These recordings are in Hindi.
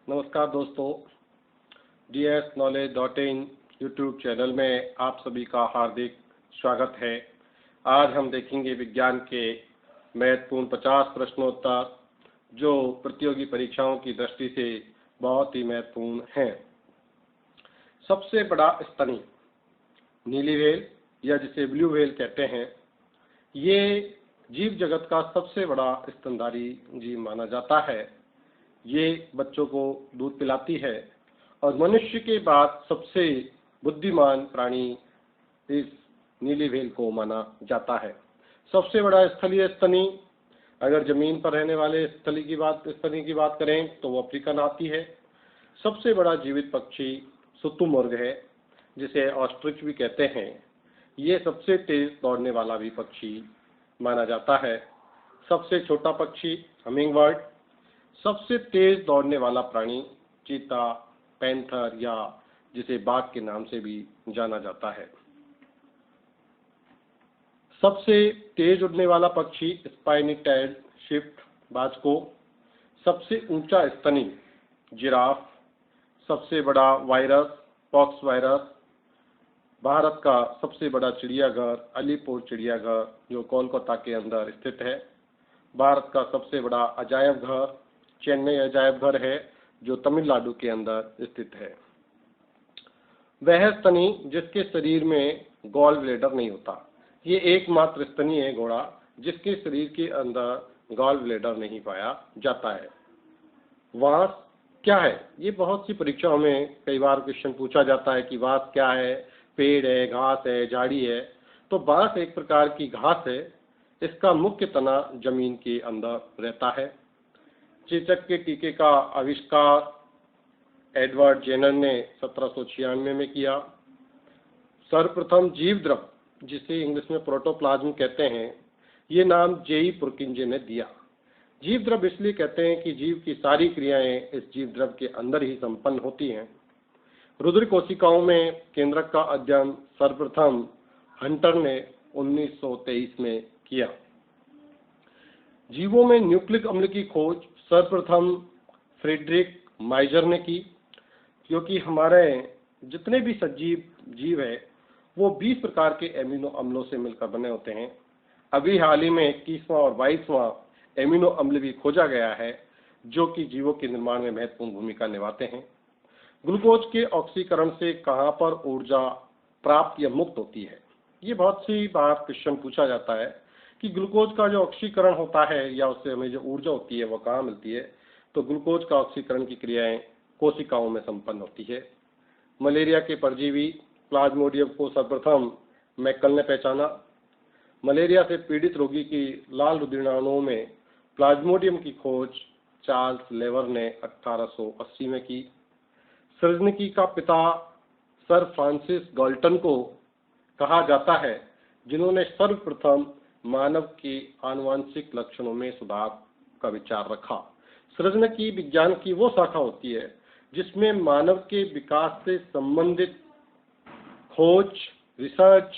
नमस्कार दोस्तों, dsKnowledge.in यूट्यूब चैनल में आप सभी का हार्दिक स्वागत है। आज हम देखेंगे विज्ञान के महत्वपूर्ण 50 प्रश्नोत्तर जो प्रतियोगी परीक्षाओं की दृष्टि से बहुत ही महत्वपूर्ण हैं। सबसे बड़ा स्तनी नीली व्हेल या जिसे ब्लू व्हेल कहते हैं, ये जीव जगत का सबसे बड़ा स्तनधारी जीव माना जाता है। ये बच्चों को दूध पिलाती है और मनुष्य के बाद सबसे बुद्धिमान प्राणी इस नीली व्हेल को माना जाता है। सबसे बड़ा स्थलीय स्तनी, अगर जमीन पर रहने वाले स्तनी की बात करें तो वो अफ्रीकन हाथी है। सबसे बड़ा जीवित पक्षी शुतुरमुर्ग है, जिसे ऑस्ट्रिच भी कहते हैं। ये सबसे तेज दौड़ने वाला भी पक्षी माना जाता है। सबसे छोटा पक्षी हमिंगबर्ड। सबसे तेज दौड़ने वाला प्राणी चीता, पैंथर या जिसे बाघ के नाम से भी जाना जाता है। सबसे तेज उड़ने वाला पक्षी स्पाइनी टैड स्विफ्ट बाज। सबसे ऊंचा स्तनी जिराफ। सबसे बड़ा वायरस पॉक्स वायरस। भारत का सबसे बड़ा चिड़ियाघर अलीपुर चिड़ियाघर जो कोलकाता के अंदर स्थित है। भारत का सबसे बड़ा अजायब घर चेन्नई अजायब घर है जो तमिलनाडु के अंदर स्थित है। वह स्तनी जिसके शरीर में गॉल ब्लैडर नहीं होता, ये एकमात्र स्तनी है घोड़ा जिसके शरीर के अंदर गॉल ब्लैडर नहीं पाया जाता है। वास क्या है? ये बहुत सी परीक्षाओं में कई बार क्वेश्चन पूछा जाता है कि वास क्या है, पेड़ है, घास है, झाड़ी है। तो बांस एक प्रकार की घास है। इसका मुख्य तना जमीन के अंदर रहता है। चेचक के टीके का आविष्कार एडवर्ड जेनर ने 1796 में किया। सर्वप्रथम जीव द्रव, जिसे इंग्लिश में प्रोटोप्लाज्म कहते हैं, ये नाम जेई पुरकिंजे ने दिया। जीव द्रव इसलिए कहते हैं कि जीव की सारी क्रियाएं इस जीव द्रव के अंदर ही संपन्न होती हैं। रुधिर कोशिकाओं में केंद्रक का अध्ययन सर्वप्रथम हंटर ने 1923 में किया। जीवों में न्यूक्लिक अम्ल की खोज सर्वप्रथम फ्रेडरिक माइजर ने की, क्योंकि हमारे जितने भी सजीव जीव है वो 20 प्रकार के एमिनो अम्लों से मिलकर बने होते हैं। अभी हाल ही में 21वां और 22वां एमिनो अम्ल भी खोजा गया है जो कि जीवों के निर्माण में महत्वपूर्ण भूमिका निभाते हैं। ग्लूकोज के ऑक्सीकरण से कहां पर ऊर्जा प्राप्त या मुक्त होती है? ये बहुत सी बार क्वेश्चन पूछा जाता है कि ग्लूकोज का जो ऑक्सीकरण होता है या उससे हमें जो ऊर्जा होती है वो कहाँ मिलती है? तो ग्लूकोज का ऑक्सीकरण की क्रियाएं कोशिकाओं में संपन्न होती है। मलेरिया के परजीवी प्लाज्मोडियम को सर्वप्रथम मैकल ने पहचाना। मलेरिया से पीड़ित रोगी की लाल रुधिराणुओं में प्लाज्मोडियम की खोज चार्ल्स लेवर ने 1880 में की। सृजनिकी का पिता सर फ्रांसिस गाल्टन को कहा जाता है जिन्होंने सर्वप्रथम मानव के आनुवांशिक लक्षणों में सुधार का विचार रखा। सृजनिकी विज्ञान की वो शाखा होती है जिसमें मानव के विकास से संबंधित खोज, रिसर्च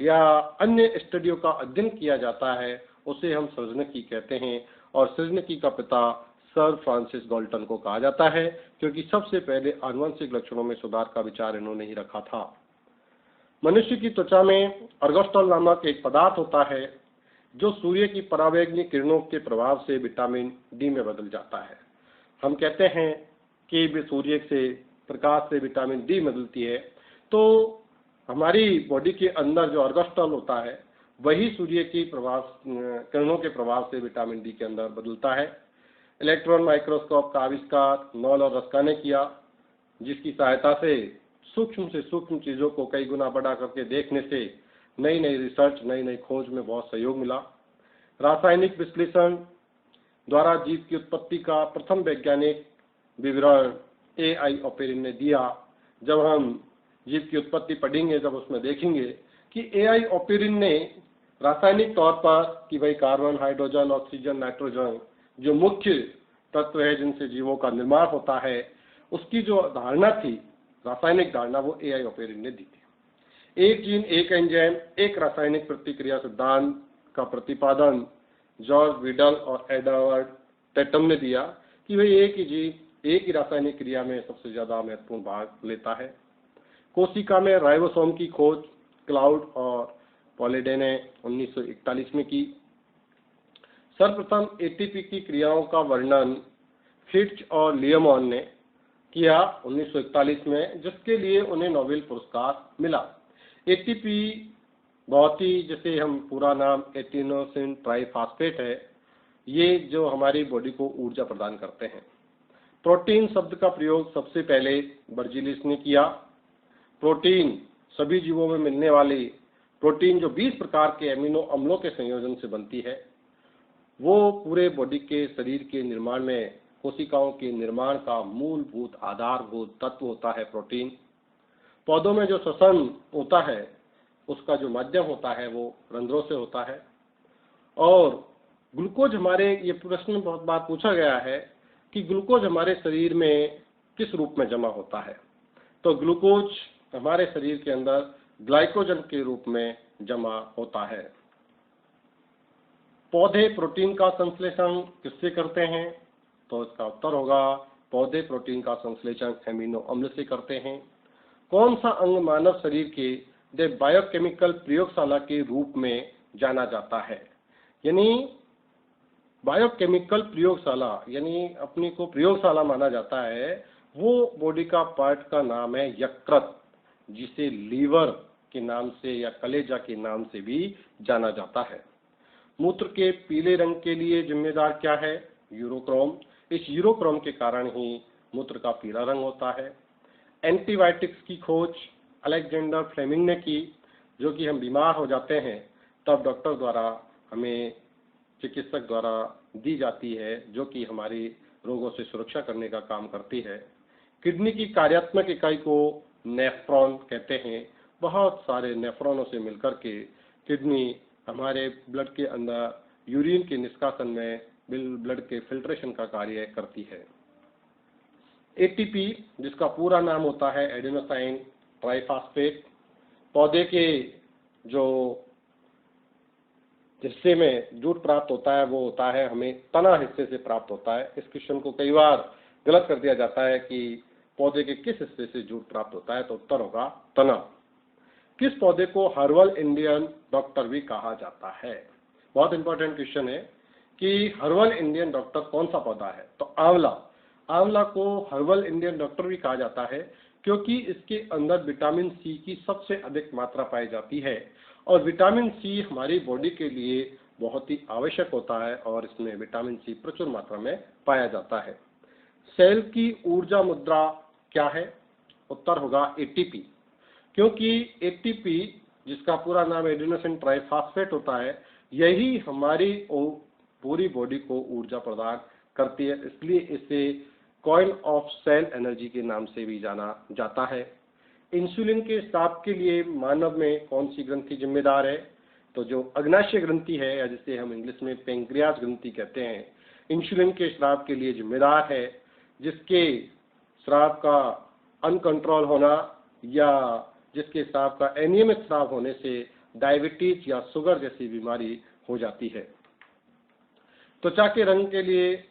या अन्य स्टडियों का अध्ययन किया जाता है, उसे हम सृजनिकी कहते हैं। और सृजनिकी का पिता सर फ्रांसिस गाल्टन को कहा जाता है क्योंकि सबसे पहले आनुवंशिक लक्षणों में सुधार का विचार इन्होंने ही रखा था। मनुष्य की त्वचा में अर्गोस्टॉल नामक एक पदार्थ होता है जो सूर्य की परावैंगनी किरणों के प्रभाव से विटामिन डी में बदल जाता है। हम कहते हैं कि सूर्य से प्रकाश से विटामिन डी बदलती है, तो हमारी बॉडी के अंदर जो अर्गोस्टॉल होता है वही सूर्य की किरणों के प्रभाव से विटामिन डी के अंदर बदलता है। इलेक्ट्रॉन माइक्रोस्कोप का आविष्कार नॉल और रस्का ने किया, जिसकी सहायता से सूक्ष्म चीजों को कई गुना बड़ा करके देखने से नई नई रिसर्च, नई नई खोज में बहुत सहयोग मिला। रासायनिक विश्लेषण द्वारा जीव की उत्पत्ति का प्रथम वैज्ञानिक विवरण ए.आई. ऑपेरिन ने दिया। जब हम जीव की उत्पत्ति पढ़ेंगे, जब उसमें देखेंगे कि ए.आई. ऑपेरिन ने रासायनिक तौर पर कि भाई कार्बन, हाइड्रोजन, ऑक्सीजन, नाइट्रोजन जो मुख्य तत्व है जिनसे जीवों का निर्माण होता है, उसकी जो धारणा थी, रासायनिक धारणा, वो ए.आई. ऑपेरिन ने दी थी। एक जीन, एक एंजाइम, एक रासायनिक प्रतिक्रिया सिद्धांत का प्रतिपादन जॉर्ज विडल और एडवर्ड टेटम ने दिया कि भाई एक ही जीव, एक ही रासायनिक क्रिया में सबसे ज्यादा महत्वपूर्ण भाग लेता है। कोशिका में राइबोसोम की खोज क्लाउड और पॉलीडे ने 1941 में की। सर्वप्रथम एटीपी की क्रियाओं का वर्णन फिट्ज और लियमोन ने किया 1941 में, जिसके लिए उन्हें नोबेल पुरस्कार मिला। एटीपी बहुत ही, जैसे हम पूरा नाम एडिनोसिन ट्राइफॉस्फेट है, ये जो हमारी बॉडी को ऊर्जा प्रदान करते हैं। प्रोटीन शब्द का प्रयोग सबसे पहले बर्जीलिस ने किया। प्रोटीन सभी जीवों में मिलने वाली प्रोटीन जो 20 प्रकार के एमिनो अम्लों के संयोजन से बनती है, वो पूरे बॉडी के शरीर के निर्माण में कोशिकाओं के निर्माण का मूलभूत आधारभूत तत्व होता है प्रोटीन। पौधों में जो श्वसन होता है उसका जो माध्यम होता है वो रंध्रों से होता है। और ग्लूकोज हमारे, ये प्रश्न बहुत बार पूछा गया है कि ग्लूकोज हमारे शरीर में किस रूप में जमा होता है। तो ग्लूकोज हमारे शरीर के अंदर ग्लाइकोजन के रूप में जमा होता है। पौधे प्रोटीन का संश्लेषण किससे करते हैं? तो इसका उत्तर होगा पौधे प्रोटीन का संश्लेषण एमिनो अम्ल से करते हैं। कौन सा अंग मानव शरीर के द बायोकेमिकल प्रयोगशाला के रूप में जाना जाता है? यानी बायोकेमिकल प्रयोगशाला, यानी अपनी को प्रयोगशाला माना जाता है, वो बॉडी का पार्ट का नाम है यकृत, जिसे लीवर के नाम से या कलेजा के नाम से भी जाना जाता है। मूत्र के पीले रंग के लिए जिम्मेदार क्या है? यूरोक्रोम। इस यूरोक्रोम के कारण ही मूत्र का पीला रंग होता है। एंटीबायोटिक्स की खोज अलेक्जेंडर फ्लेमिंग ने की, जो कि हम बीमार हो जाते हैं तब डॉक्टर द्वारा हमें, चिकित्सक द्वारा दी जाती है, जो कि हमारी रोगों से सुरक्षा करने का काम करती है। किडनी की कार्यात्मक इकाई को नेफ्रॉन कहते हैं। बहुत सारे नेफ्रॉनों से मिलकर के किडनी हमारे ब्लड के अंदर यूरिन के निष्कासन में ब्लड के फिल्ट्रेशन का कार्य करती है। एटीपी, जिसका पूरा नाम होता है एडिनोसाइन ट्राइफॉस्फेट, पौधे के जो हिस्से में जूट प्राप्त होता है वो होता है हमें तना हिस्से से प्राप्त होता है। इस क्वेश्चन को कई बार गलत कर दिया जाता है कि पौधे के किस हिस्से से जूट प्राप्त होता है, तो उत्तर होगा तना। किस पौधे को हर्बल इंडियन डॉक्टर भी कहा जाता है? बहुत इंपॉर्टेंट क्वेश्चन है कि हर्बल इंडियन डॉक्टर कौन सा पौधा है? तो आंवला। आंवला को हर्बल इंडियन डॉक्टर भी कहा जाता है क्योंकि इसके अंदर विटामिन सी की सबसे अधिक मात्रा पाई जाती है, और विटामिन सी हमारी बॉडी के लिए बहुत ही आवश्यक होता है, और इसमें विटामिन सी प्रचुर मात्रा में पाया जाता है। सेल की ऊर्जा मुद्रा क्या है? उत्तर होगा एटीपी, क्योंकि एटीपी, जिसका पूरा नाम एडिनोसिन ट्राइफॉस्फेट होता है, यही हमारी पूरी बॉडी को ऊर्जा प्रदान करती है, इसलिए इसे कॉइल ऑफ सेल एनर्जी के नाम से भी जाना जाता है। इंसुलिन के स्राव के लिए मानव में कौन सी ग्रंथि जिम्मेदार है? तो जो अग्नाशय ग्रंथि है, या जिसे हम इंग्लिश में पेंक्रियास ग्रंथि कहते हैं, इंसुलिन के स्राव के लिए जिम्मेदार है, जिसके स्राव का अनकंट्रोल होना या जिसके स्राव का अनियमित स्राव होने से डायबिटीज या शुगर जैसी बीमारी हो जाती है। त्वचा के रंग के लिए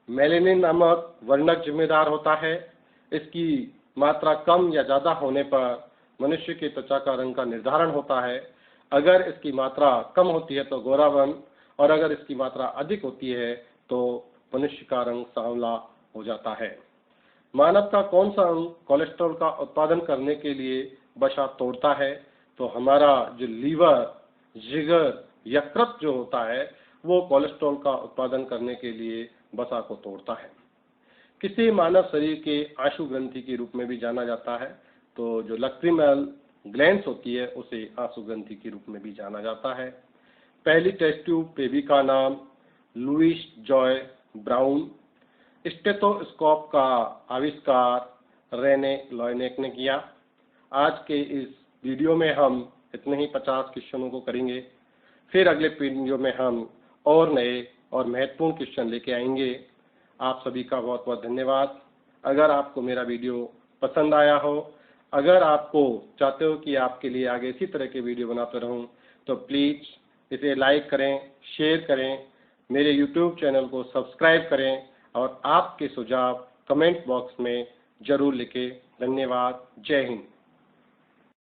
मेलेनिन नामक वर्णक जिम्मेदार होता है। इसकी मात्रा कम या ज्यादा होने पर मनुष्य की त्वचा का रंग का निर्धारण होता है। अगर इसकी मात्रा कम होती है तो गोरापन, और अगर इसकी मात्रा अधिक होती है तो मनुष्य का रंग सांवला हो जाता है। मानव का कौन सा अंग कोलेस्ट्रॉल का उत्पादन करने के लिए वसा तोड़ता है? तो हमारा जो लीवर, जिगर, यकृत जो होता है, वो कोलेस्ट्रॉल का उत्पादन करने के लिए वसा को तोड़ता है। किसी मानव शरीर के आशु ग्रंथि के रूप में भी जाना जाता है, तो जो लक्रिमल ग्लैंड्स होती है उसे आशु ग्रंथि के रूप में भी जाना जाता है। पहली टेस्ट ट्यूब बेबी का नाम लुइस जॉय ब्राउन। स्टेथोस्कोप का आविष्कार रेने लॉयनेक ने किया। आज के इस वीडियो में हम इतने ही 50 क्वेश्चनों को करेंगे, फिर अगले वीडियो में हम और नए और महत्वपूर्ण क्वेश्चन लेके आएंगे। आप सभी का बहुत बहुत धन्यवाद। अगर आपको मेरा वीडियो पसंद आया हो, अगर आपको चाहते हो कि आपके लिए आगे इसी तरह के वीडियो बनाते रहूं, तो प्लीज़ इसे लाइक करें, शेयर करें, मेरे YouTube चैनल को सब्सक्राइब करें, और आपके सुझाव कमेंट बॉक्स में जरूर लिखें। धन्यवाद। जय हिंद।